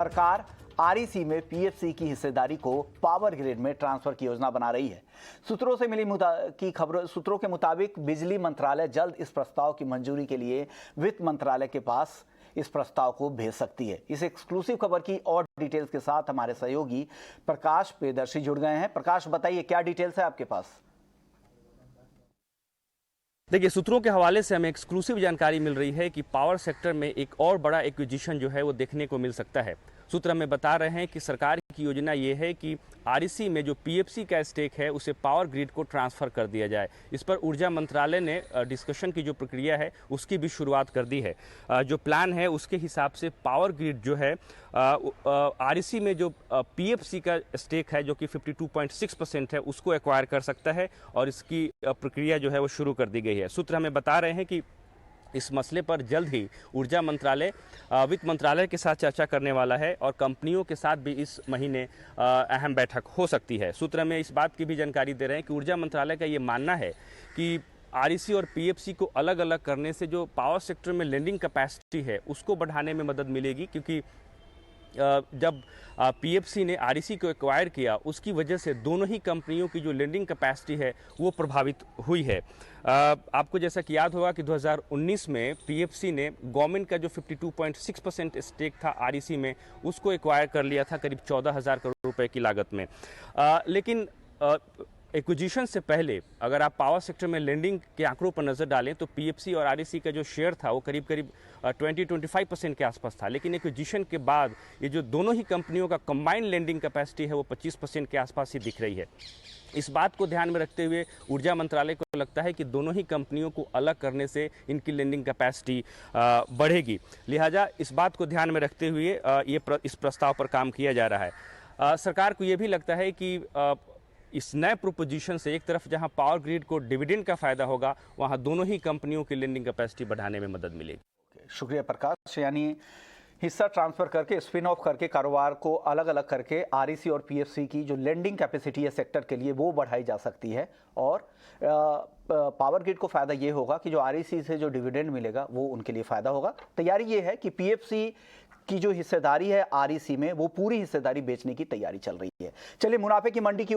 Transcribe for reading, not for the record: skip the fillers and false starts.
सरकार आरईसी में पीएफसी की हिस्सेदारी को पावर ग्रिड में ट्रांसफर की योजना बना रही है। सूत्रों से मिली सूत्रों के मुताबिक बिजली मंत्रालय जल्द इस प्रस्ताव की मंजूरी के लिए वित्त मंत्रालय के पास इस प्रस्ताव को भेज सकती है। इस एक्सक्लूसिव खबर की और डिटेल्स के साथ हमारे सहयोगी प्रकाश प्रियदर्शी जुड़ गए हैं। प्रकाश, बताइए क्या डिटेल्स है आपके पास? देखिए, सूत्रों के हवाले से हमें एक्सक्लूसिव जानकारी मिल रही है कि पावर सेक्टर में एक और बड़ा एक्विजिशन जो है वो देखने को मिल सकता है। सूत्र हमें बता रहे हैं कि सरकार की योजना ये है कि आरईसी में जो पीएफसी का स्टेक है उसे पावर ग्रिड को ट्रांसफ़र कर दिया जाए। इस पर ऊर्जा मंत्रालय ने डिस्कशन की जो प्रक्रिया है उसकी भी शुरुआत कर दी है। जो प्लान है उसके हिसाब से पावर ग्रिड जो है आरईसी में जो पीएफसी का स्टेक है जो कि 52.6% है उसको एक्वायर कर सकता है और इसकी प्रक्रिया जो है वो शुरू कर दी गई है। सूत्र हमें बता रहे हैं कि इस मसले पर जल्द ही ऊर्जा मंत्रालय वित्त मंत्रालय के साथ चर्चा करने वाला है और कंपनियों के साथ भी इस महीने अहम बैठक हो सकती है। सूत्र में इस बात की भी जानकारी दे रहे हैं कि ऊर्जा मंत्रालय का ये मानना है कि आरईसी और पीएफसी को अलग अलग करने से जो पावर सेक्टर में लेंडिंग कैपेसिटी है उसको बढ़ाने में मदद मिलेगी, क्योंकि जब पीएफसी ने आरईसी को एक्वायर किया उसकी वजह से दोनों ही कंपनियों की जो लेंडिंग कैपेसिटी है वो प्रभावित हुई है। आपको जैसा कि याद होगा कि 2019 में पीएफसी ने गवर्नमेंट का जो 52.6% स्टेक था आरईसी में उसको एक्वायर कर लिया था करीब 14,000 करोड़ रुपए की लागत में। लेकिन एक्विजिशन से पहले अगर आप पावर सेक्टर में लेंडिंग के आंकड़ों पर नज़र डालें तो पीएफसी और आरईसी का जो शेयर था वो करीब 20-25% के आसपास था। लेकिन एक्विजिशन के बाद ये जो दोनों ही कंपनियों का कंबाइंड लेंडिंग कैपेसिटी है वो 25% के आसपास ही दिख रही है। इस बात को ध्यान में रखते हुए ऊर्जा मंत्रालय को लगता है कि दोनों ही कंपनियों को अलग करने से इनकी लेंडिंग कैपेसिटी बढ़ेगी। लिहाजा इस बात को ध्यान में रखते हुए इस प्रस्ताव पर काम किया जा रहा है। सरकार को ये भी लगता है कि इस नए प्रोपोजिशन से एक तरफ जहां पावर ग्रिड को डिविडेंड का फायदा होगा वहां दोनों ही कंपनियों की लेंडिंग कैपेसिटी बढ़ाने में मदद मिलेगी। शुक्रिया प्रकाश। यानी हिस्सा ट्रांसफर करके, स्पिन ऑफ करके, कारोबार को अलग अलग करके आरईसी और पीएफसी की जो लेंडिंग कैपेसिटी है सेक्टर के लिए वो बढ़ाई जा सकती है और पावर ग्रिड को फ़ायदा ये होगा कि जो आरईसी से जो डिविडेंड मिलेगा वो उनके लिए फ़ायदा होगा। तैयारी ये है कि पीएफसी की जो हिस्सेदारी है आरईसी में वो पूरी हिस्सेदारी बेचने की तैयारी चल रही है। चलिए मुनाफे की मंडी की